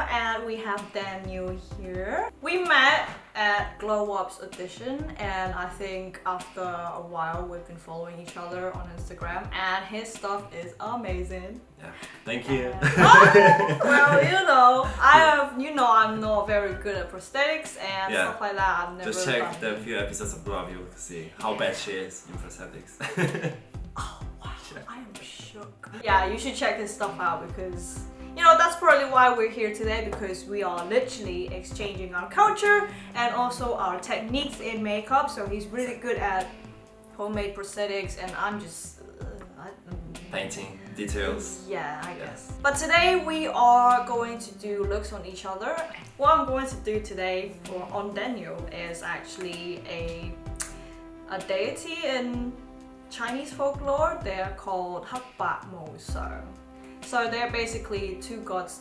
and we have Daniel here. We met at Glow Up's audition, and I think after a while we've been following each other on Instagram, and his stuff is amazing. Yeah, thank you. Well, I'm not very good at prosthetics and stuff like that. I've never just check the few episodes of Glow Up, you will see how bad she is in prosthetics. Oh wow, I am shook. Yeah, you should check his stuff out because that's probably why we're here today, because we are literally exchanging our culture and also our techniques in makeup. So he's really good at homemade prosthetics and I'm just painting details. Yeah, I guess. But today we are going to do looks on each other. What I'm going to do today on Daniel is actually a deity in Chinese folklore. They're called Hak Bak Mo Seong. So they're basically two gods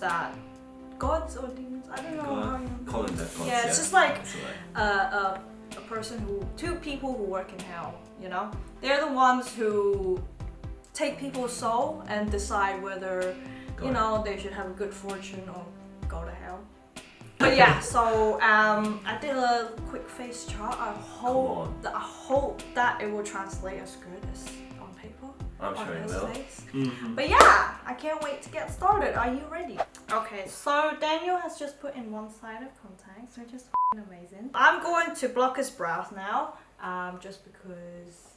gods or demons? I don't know how you call them that gods. Yeah, it's just like a person two people who work in hell, They're the ones who take people's soul and decide whether, they should have a good fortune or go to hell. But yeah, so I did a quick face chart. I hope that it will translate as good as on paper. I'm sure it will. Mm-hmm. But yeah, I can't wait to get started. Are you ready? Okay, so Daniel has just put in one side of contacts, which is amazing. I'm going to block his brows now, just because,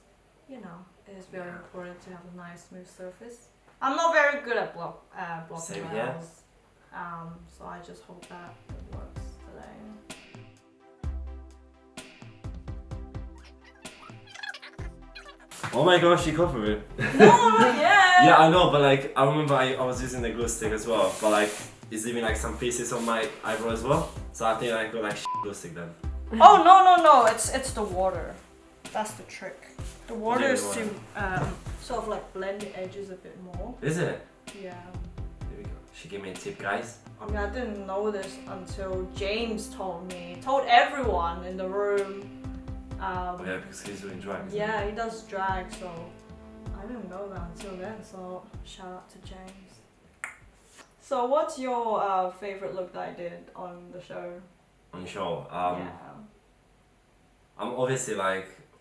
it is very important to have a nice smooth surface. I'm not very good at blocking brows, so I just hope that it works today. Oh my gosh, you covered it. No, not yet. Yeah, I know, but I remember I was using the glue stick as well, but it's leaving some pieces on my eyebrow as well. So I think I got glue stick then. Oh no, it's the water. That's the trick. The water is to sort of blend the edges a bit more. Is it? Yeah. Here we go. She gave me a tip, guys. I mean, I didn't know this until James told everyone in the room. Yeah, because he's doing drag. Yeah, he does drag, so I didn't know that until then, so shout out to James. So what's your favorite look that I did on the show? On the show? Yeah. I'm obviously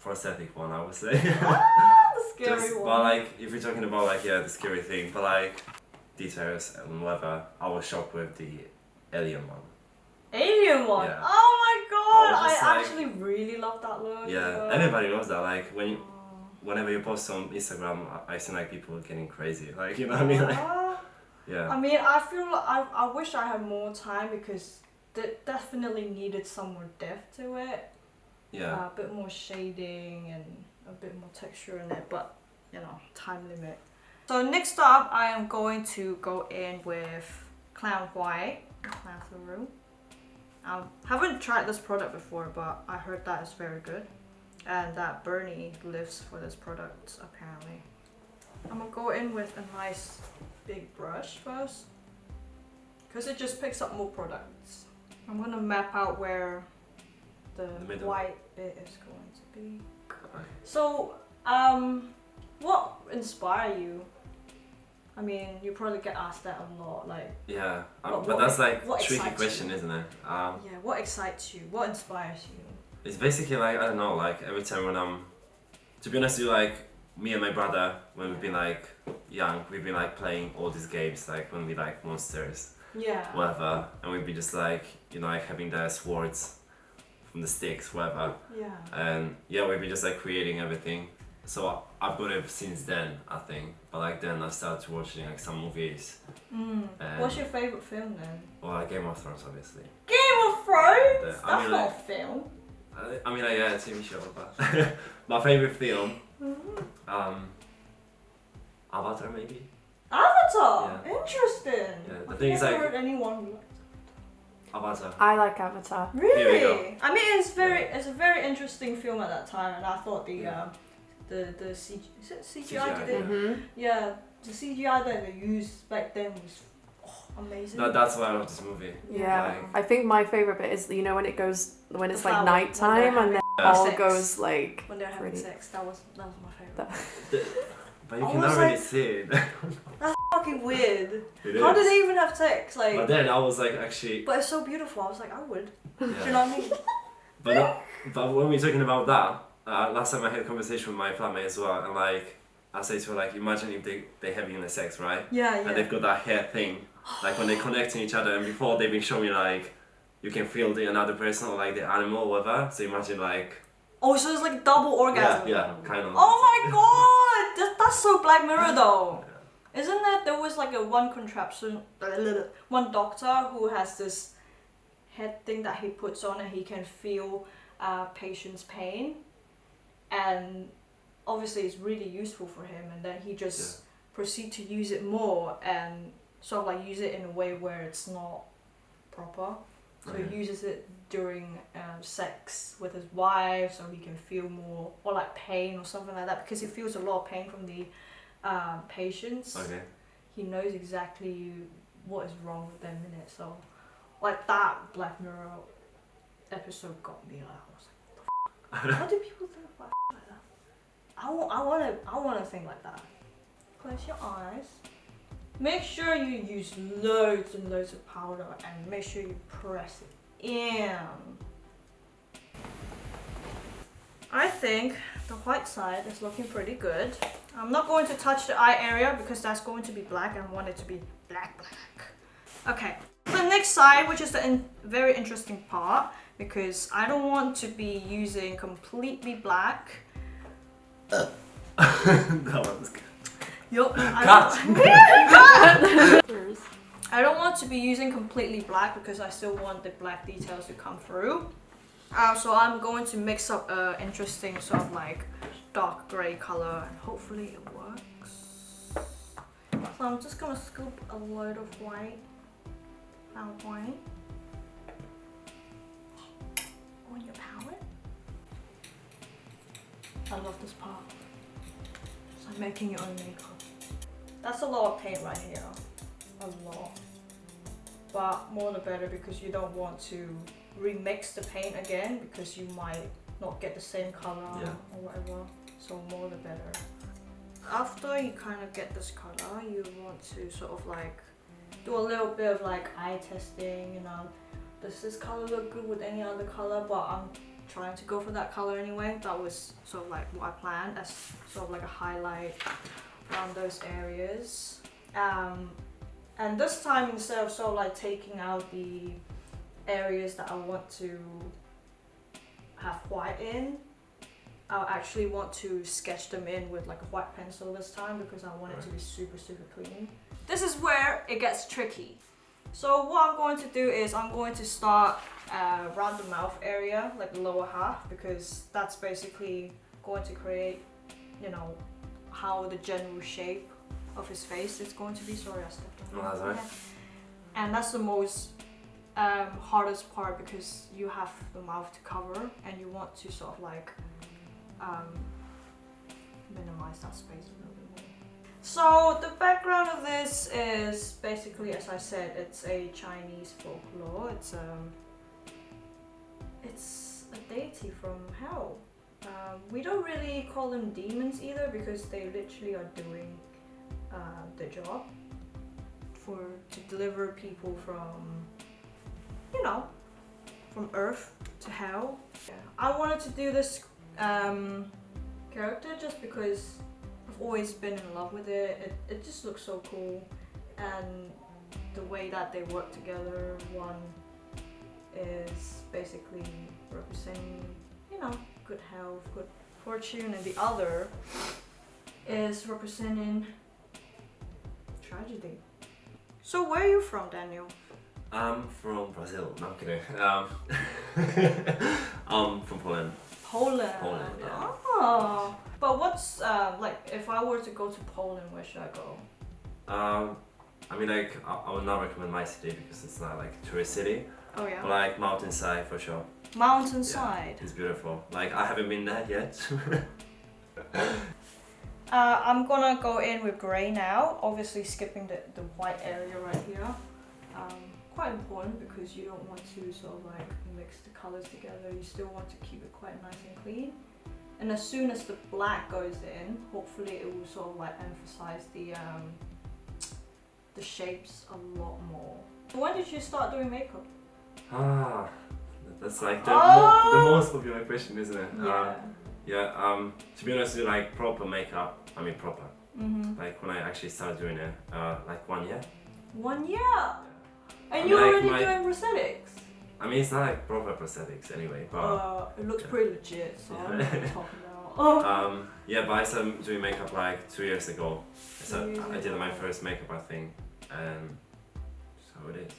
prosthetic one, I would say. The scary one. But if you're talking about the scary thing, but details and whatever, I was shocked with the alien one. Alien one? Yeah. Oh my god! I actually really love that look. Yeah, everybody loves that. Whenever you post on Instagram, I see people getting crazy. You know what I mean? Yeah. I mean, I feel I wish I had more time because it definitely needed some more depth to it. Yeah. A bit more shading and a bit more texture in it, but time limit. So next up, I am going to go in with Clown White, Snazaroo. I haven't tried this product before, but I heard that it's very good, and that Brodie lives for this product apparently. I'm gonna go in with a nice big brush first, because it just picks up more products. I'm gonna map out where the white bit is going to be. So, what inspired you? I mean, you probably get asked that a lot, Yeah, but that's tricky question, isn't it? Yeah, what excites you? What inspires you? It's basically I don't know, every time when to be honest with you, me and my brother, when we've been young, we've been playing all these games, when we monsters, whatever, and we'd be just having the swords from the sticks, whatever. Yeah. And yeah, we've been just creating everything. So I've got it since then, I think. But then I started watching some movies. What's your favorite film then? Well, Game of Thrones, obviously. Game of Thrones? I That's mean, not a film. I mean, yeah, a TV show, but my favorite film, Avatar, maybe. Avatar. Yeah. Interesting. Yeah, the I've thing is never heard anyone who likes Avatar. I like Avatar. Really? I mean, it's a very interesting film at that time, and I thought the CGI did it? Yeah, the CGI that they used back then was amazing. That's why I love this movie. Yeah, I think my favorite bit is when it's nighttime and then all goes when they're having sex. That was my favorite. But you can already see it. That's fucking weird. It How is. do they even have text? Like, But then I was like, actually. but it's so beautiful. I was like, I would. Yeah. Do you know what I mean? But when we're talking about that, last time I had a conversation with my flatmate as well, and like I say to her, like, imagine if they have unisex, right? Yeah, yeah. And they've got that hair thing, like when they connect to each other, and before they've been showing me like you can feel the another person or like the animal or whatever. So imagine like. Oh, so it's like double orgasm. Yeah, kind of. Oh my god, that's so Black Mirror though. Yeah. Isn't there was like a one contraption, one doctor who has this head thing that he puts on and he can feel patient's pain, and obviously it's really useful for him, and then he just proceed to use it more and sort of like use it in a way where it's not proper. So he uses it during sex with his wife, so he can feel more, or like pain or something like that, because he feels a lot of pain from the patients. Okay. He knows exactly what is wrong with them in it. So, like that Black Mirror episode got me. Like, I was like, what the f***? How do people think about like that? I wanna think like that. Close your eyes. Make sure you use loads and loads of powder, and make sure you press it in. I think the white side is looking pretty good. I'm not going to touch the eye area because that's going to be black, and I want it to be black. Okay, the next side, which is the very interesting part, because I don't want to be using completely black. That was good. I don't want to be using completely black because I still want the black details to come through. So I'm going to mix up an interesting sort of like dark grey colour, and hopefully it works. So I'm just gonna scoop a load of white on your palette. I love this part. It's like making your own makeup. That's a lot of paint right here, a lot. But more the better, because you don't want to remix the paint again because you might not get the same color or whatever. So more the better. After you kind of get this color, you want to sort of like do a little bit of like eye testing, you know. Does this color look good with any other color? But I'm trying to go for that color anyway. That was sort of like what I planned as sort of like a highlight around those areas. And this time, instead of sort of like taking out the areas that I want to have white in, I actually want to sketch them in with like a white pencil this time, because I want it to be super clean. This is where it gets tricky. So what I'm going to do is I'm going to start around the mouth area, like the lower half, because that's basically going to create, you know, how the general shape of his face is going to be. Sorry, I stepped on that's right. And that's the most hardest part, because you have the mouth to cover and you want to sort of like minimize that space a little bit more. So the background of this is basically, as I said, it's a Chinese folklore. It's a deity from hell. We don't really call them demons either, because they literally are doing the job to deliver people from, you know, from earth to hell. Yeah. I wanted to do this character just because I've always been in love with it. It just looks so cool, and the way that they work together. One is basically representing, you know, good health, good fortune, and the other is representing tragedy. So where are you from, Daniel? I'm from Brazil. No, I'm kidding. I'm from Poland. Poland, yeah. Oh. But what's like, if I were to go to Poland, where should I go? I mean, like, I would not recommend my city because it's not like a tourist city. Oh yeah. But like mountainside for sure. Mountainside. Yeah, it's beautiful. Like, I haven't been there yet. I'm gonna go in with grey now, obviously skipping the white area right here. Quite important, because you don't want to sort of like mix the colours together. You still want to keep it quite nice and clean. And as soon as the black goes in, hopefully it will sort of like emphasize the the shapes a lot more. When did you start doing makeup? That's like the most popular question, isn't it? Yeah. To be honest with you, like proper makeup, I mean proper. Like when I actually started doing it, like 1 year. 1 year? Yeah. And you're already doing prosthetics? I mean, it's not like proper prosthetics anyway, but... it looks pretty legit, so I don't know what I'm talking about. Yeah, but I started doing makeup like 2 years ago. So I did my first makeup, I think, and so it is.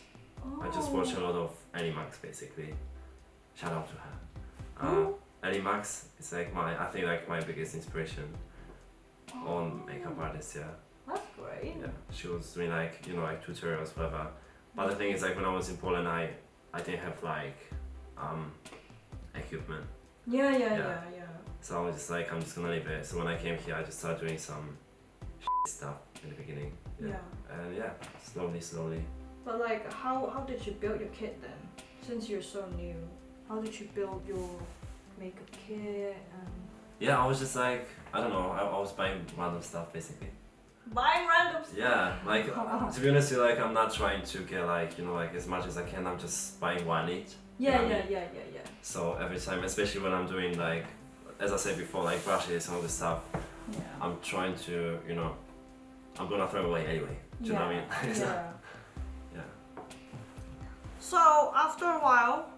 I just watch a lot of Ellie Max, basically. Shout out to her. Ellie Max is like I think like my biggest inspiration on makeup artists, yeah. That's great. Yeah, she was doing like, you know, like tutorials, whatever. But the thing is, like when I was in Poland, I didn't have like equipment. Yeah. So I was just like, I'm just gonna leave it. So when I came here, I just started doing some stuff in the beginning. Yeah. And yeah, slowly. But like, how did you build your kit then? Since you're so new, how did you build your makeup kit? And yeah, I was just like, I don't know, I was buying random stuff basically. Buying random stuff? Yeah, like to be honest with you, like I'm not trying to get like, you know, like as much as I can. I'm just buying what I need. Yeah. So every time, especially when I'm doing like, as I said before, like brushes and all this stuff, I'm trying to, you know, I'm gonna throw away anyway. Do you know what I mean? Yeah. Yeah. So after a while,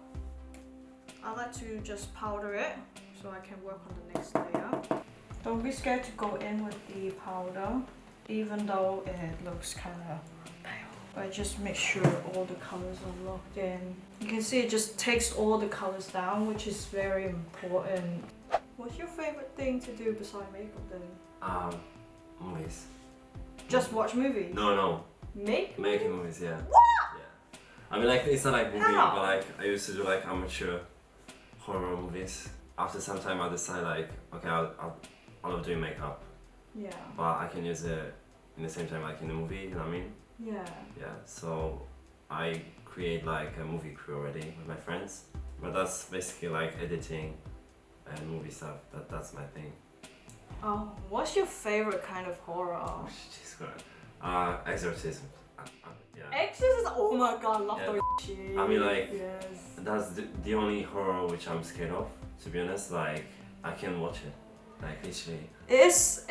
I like to just powder it so I can work on the next layer. Don't be scared to go in with the powder, even though it looks kind of pale. But just make sure all the colors are locked in. You can see it just takes all the colors down, which is very important. What's your favorite thing to do besides makeup then? Movies. Just watch movies? No. Making movies, yeah. What? Yeah. I mean, like it's not like movie, How? but like I used to do like amateur horror movies. After some time, I decided like, okay, I love doing makeup. Yeah. But I can use it in the same time like in the movie, you know what I mean? Yeah. Yeah, so I create like a movie crew already with my friends. But that's basically like editing and movie stuff. That's my thing. Oh, what's your favorite kind of horror? Oh, Jesus Christ. Exorcism. Yeah. Exorcism? Oh my god, love Yeah. those shit. I mean, like, yes. That's the only horror which I'm scared of, to be honest. Like, I can watch it. Like, literally. It's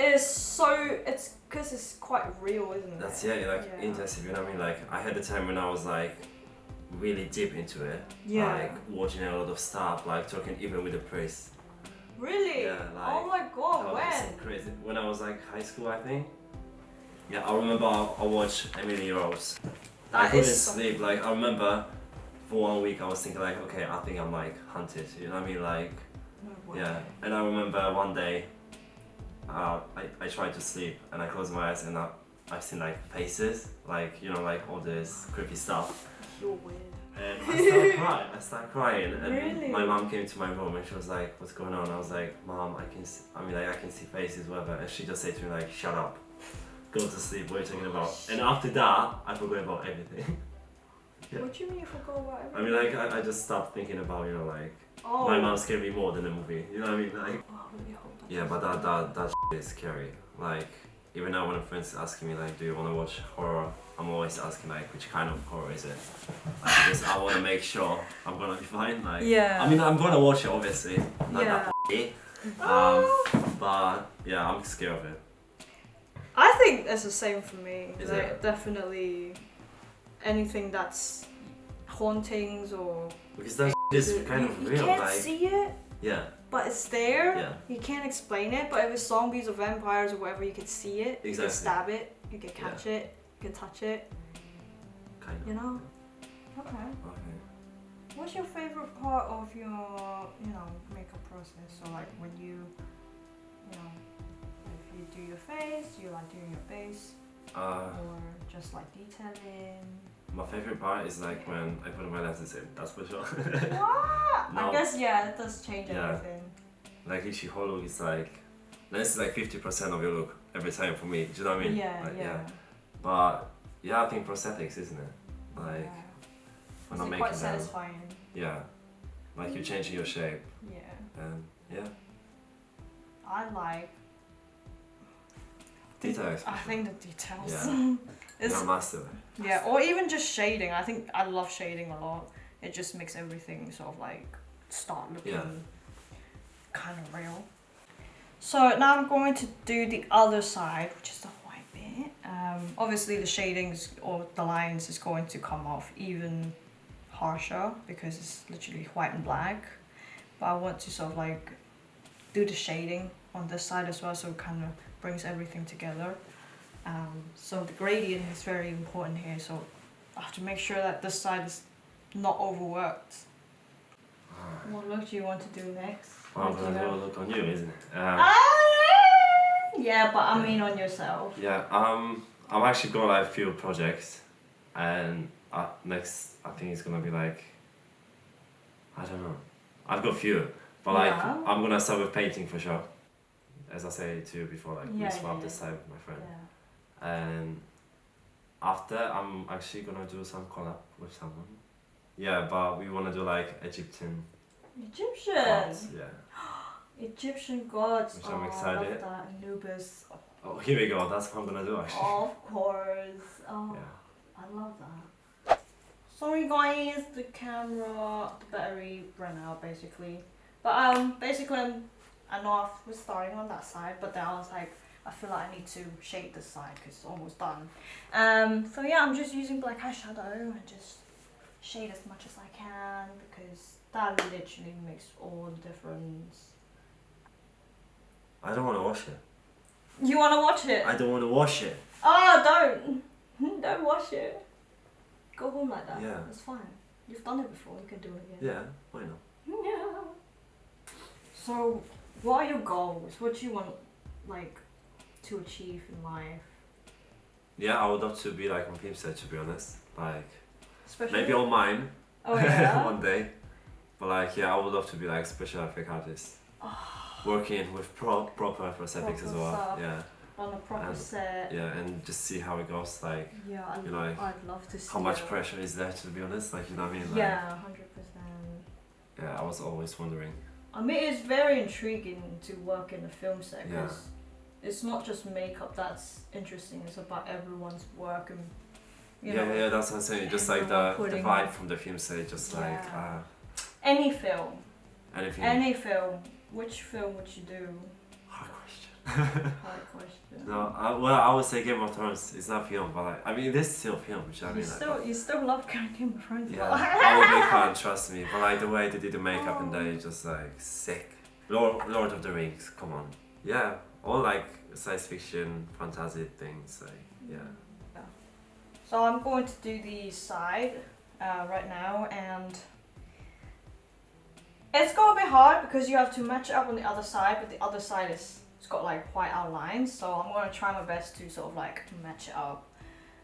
because it's quite real, isn't it? That's, intensive, you know what I mean? Like, I had a time when I was, like, really deep into it. Yeah. Like, watching a lot of stuff, like, talking even with the priest. Really? Yeah, like, oh my god, that was when? just crazy. When I was, like, high school, I think. Yeah, I remember I watched Emily Rose. I couldn't sleep. Like, I remember for 1 week I was thinking, like, okay, I think I'm, like, hunted. You know what I mean? Like, No way. yeah. And I remember one day, I tried to sleep and I closed my eyes and I've seen, like, faces. Like, you know, like, all this creepy stuff. You're weird. And I started crying. And Really? my mom came to my room and she was like, what's going on? I was like, Mom, I can see faces, whatever. And she just said to me, like, shut up. Go to sleep, what are you talking about? And after that, I forgot about everything. Yeah. What do you mean you forgot about everything? I mean, like, I just stopped thinking about, you know, like, oh. my mom scared me more than the movie. You know what I mean? Like, Oh, I really hope that yeah, but that shit is scary. Like, even now when a friend's asking me, like, do you want to watch horror? I'm always asking, like, which kind of horror is it? Like, because I want to make sure I'm gonna be fine. Like, yeah. I mean, I'm gonna watch it, obviously. Not Yeah. that but, yeah, I'm scared of it. I think that's the same for me. Is like, it? Definitely anything that's hauntings or... Because that is kind of real. You can't like, see it, yeah. but it's there. Yeah. You can't explain it, but if it's zombies or vampires or whatever, you can see it. Exactly. You can stab it, you can catch it, you can touch it. Kind of. You know? Okay. Okay. What's your favorite part of your, makeup process? So like when you if you do your face, you like doing your base, or just like detailing. My favorite part is like when I put my lenses in. That's for sure. What? No. I guess it does change Yeah. everything. Like literally, whole look is like, lens is like 50% of your look every time for me. Do you know what I mean? Yeah, like, yeah. But yeah, I think prosthetics, isn't it? Like Yeah. when Is I'm it making quite them. satisfying? Yeah. Like you're changing your shape, Yeah. and yeah. I like Details. I think the details. Yeah. It's, You're a master. yeah, or even just shading. I think I love shading a lot. It just makes everything sort of like start looking kind of real. So now I'm going to do the other side, which is the white bit. Obviously the shadings or the lines is going to come off even harsher because it's literally white and black. But I want to sort of like do the shading on this side as well, so it kind of brings everything together. So the gradient is very important here, so I have to make sure that this side is not overworked. What look do you want to do next? Well, I'm gonna do a look on you, isn't it? Yeah, but I mean on yourself. Yeah, I've actually got like a few projects, and next I think it's gonna be like, I don't know. I've got a few, but like I'm gonna start with painting for sure. As I said to you before, like we swapped this side with my friend, and after I'm actually gonna do some collab with someone. Yeah, but we wanna do like Egyptian. Gods, yeah. Egyptian gods. Which I'm excited. I love that. Anubis. Oh, here we go. That's what I'm gonna do actually. Of course. Oh, yeah. I love that. Sorry guys, the camera, the battery ran out basically. But basically I know I was starting on that side, but then I was like, I feel like I need to shade this side because it's almost done. So yeah, I'm just using black eyeshadow and just shade as much as I can because that literally makes all the difference. I don't want to wash it. You want to watch it? I don't want to wash it. Oh, don't. Don't wash it. Go home like that. Yeah. It's fine. You've done it before, you can do it again. Yeah, why not? Yeah. So, what are your goals? What do you want, like, to achieve in life? Yeah, I would love to be like on film set, to be honest. Like, Especially maybe on mine. Oh yeah. One day. But like, yeah, I would love to be like special effect artist. Working with proper prosthetics as well. Stuff. Yeah. On a proper set. Yeah, and just see how it goes. Like, yeah, I'd love to see how much pressure is there, to be honest. Like, you know what I mean? Like, yeah, 100%. Yeah, I was always wondering. I mean, it's very intriguing to work in a film set because it's not just makeup that's interesting. It's about everyone's work and you know. Yeah, that's what I'm saying. Just like the vibe from the film set, just like any film. Anything. Any film. Which film would you do? Hard question. Hard question. No, well, I would say Game of Thrones. It's not film, but like, I mean, it is still film. Which I mean, you still love Game of Thrones. Yeah, I would be fun. Trust me. But like the way they did the makeup and they just like sick. Lord of the Rings. Come on. Yeah, all like science fiction, fantasy things. Like yeah. So I'm going to do the side right now, and it's gonna be hard because you have to match it up on the other side, but the other side it's got like white outlines, so I'm gonna try my best to sort of like match it up.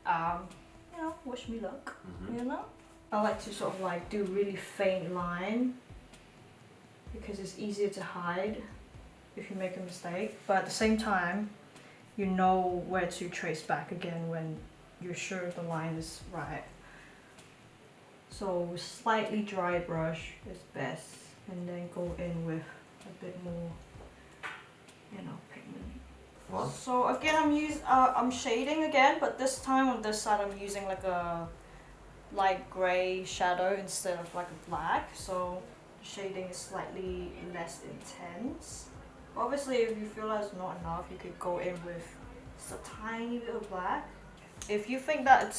You know, watch me look. You know, I like to sort of like do really faint line because it's easier to hide if you make a mistake, but at the same time you know where to trace back again when you're sure the line is right. So slightly dry brush is best, and then go in with a bit more, you know, pigment. What? So again, I'm shading again, but this time on this side I'm using like a light grey shadow instead of like a black. So the shading is slightly less intense. Obviously, if you feel that's not enough, you could go in with just a tiny bit of black. If you think that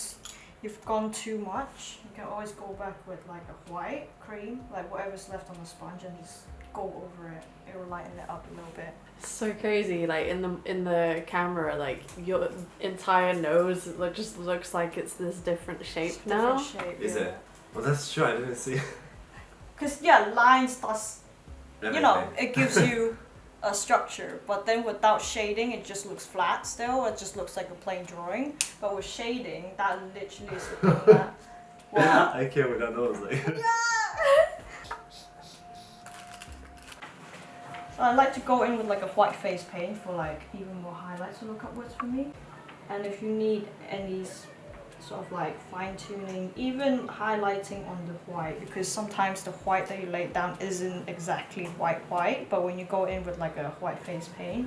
you've gone too much, you can always go back with like a white cream, like whatever's left on the sponge, and just go over it. It will lighten it up a little bit. So crazy, like in the camera, like your entire nose just looks like it's this different shape now. Is it? Well, that's true. I didn't see. Because lines does, you know, it gives you a structure, but then without shading it just looks flat still. It just looks like a plain drawing, but with shading that literally is the thing that I can't with that nose like. So I like to go in with like a white face paint for like even more highlights to look upwards for me. And if you need any sort of like fine tuning, even highlighting on the white, because sometimes the white that you lay down isn't exactly white, but when you go in with like a white face paint,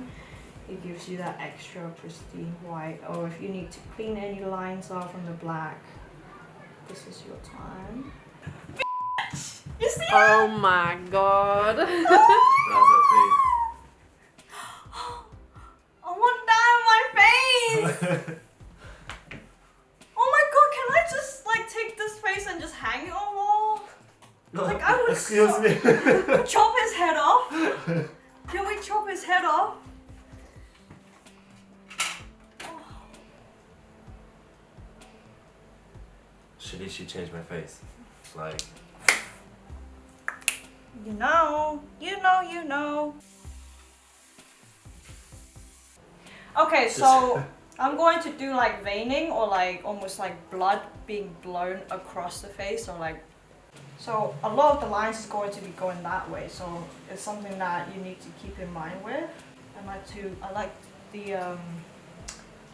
it gives you that extra pristine white. Or if you need to clean any lines off from the black, this is your time. You see Oh my god. That's a thing. I want that on my face! Oh my god, can I just like take this face and just hang it on wall? Like I would Excuse me. chop his head off. Can we chop his head off? She literally changed my face. Like. You know. Okay, so I'm going to do like veining or like almost like blood being blown across the face or like. So a lot of the lines is going to be going that way. So it's something that you need to keep in mind with. I like the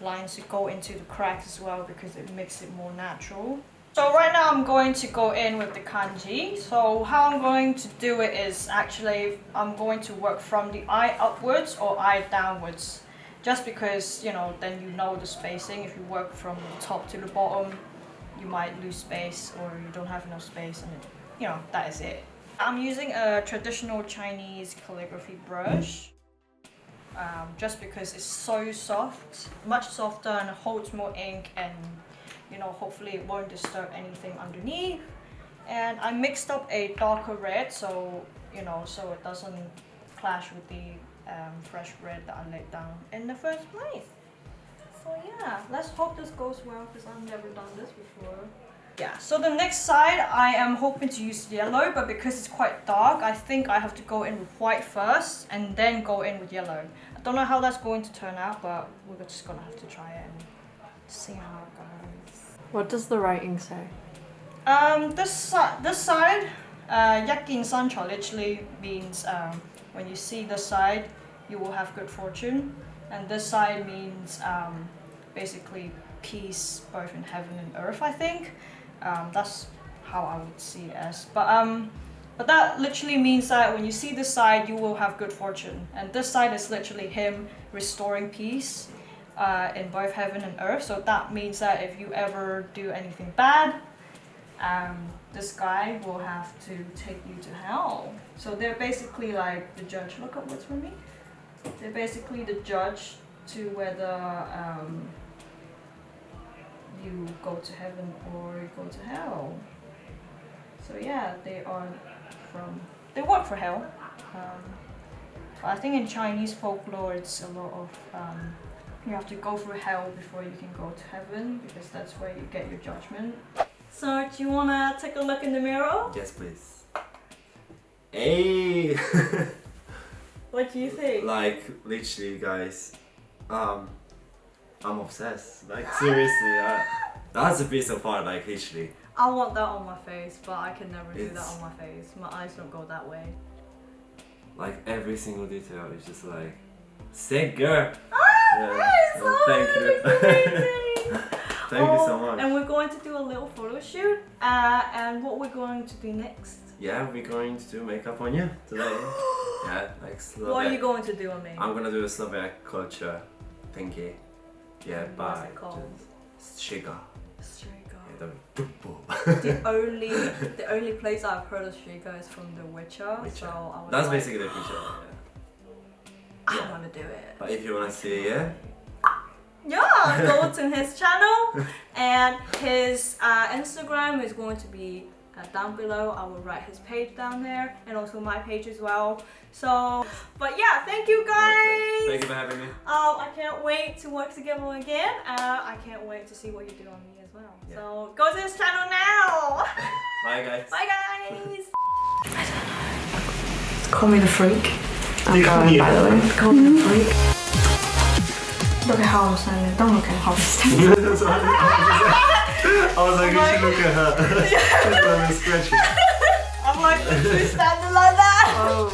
lines to go into the cracks as well because it makes it more natural. So right now I'm going to go in with the kanji. So how I'm going to do it is actually I'm going to work from the eye upwards or eye downwards. Just because, you know, then you know the spacing. If you work from the top to the bottom, you might lose space or you don't have enough space and you know, that is it. I'm using a traditional Chinese calligraphy brush. Just because it's so soft, much softer and holds more ink and you know, hopefully it won't disturb anything underneath. And I mixed up a darker red so, you know, so it doesn't clash with the fresh red that I laid down in the first place. So yeah, let's hope this goes well because I've never done this before. Yeah, so the next side I am hoping to use yellow, but because it's quite dark, I think I have to go in with white first and then go in with yellow. I don't know how that's going to turn out, but we're just gonna have to try it and see how it goes. What does the writing say? This side, Yakin Sancho literally means when you see this side, you will have good fortune. And this side means basically peace both in heaven and earth, I think. That's how I would see it as. But that literally means that when you see this side, you will have good fortune. And this side is literally him restoring peace in both heaven and earth. So that means that if you ever do anything bad, this guy will have to take you to hell. So they're basically like the judge. Look upwards for me. They're basically the judge to whether you go to heaven or you go to hell. So yeah, they work for hell. But I think in Chinese folklore it's a lot of you have to go through hell before you can go to heaven because that's where you get your judgment. So do you wanna take a look in the mirror? Yes, please. Hey. What do you think? Like literally, guys, I'm obsessed. Like seriously, that's a piece of art. Like literally. I want that on my face, but I can never do that on my face. My eyes don't go that way. Like every single detail is just like, sick girl. Thank you. Thank you so much. And we're going to do a little photo shoot. And what we're going to do next? Yeah, we're going to do makeup on you today. Yeah, like Slovak. What are you going to do on me? I'm gonna do a Slovak culture thingy. Yeah, What's by it called? Shiga. Striga. Yeah, The only place I've heard of Striga is from The Witcher. So I was that's like, basically the feature. I want to do it. But if you wanna see it, Yeah, go to his channel and his Instagram is going to be down below. I will write his page down there and also my page as well. So, but yeah, thank you guys. thank you for having me. I can't wait to work together again. I can't wait to see what you do on me as well. Yeah. So go to his channel now. Bye guys. Bye guys. I don't know. Call me the freak. I'm going, by the way. Call me the freak. Look at how I'm standing. Don't look at how I'm standing. I was like, you should look at her. I'm scratching. I'm like literally standing like that. Oh.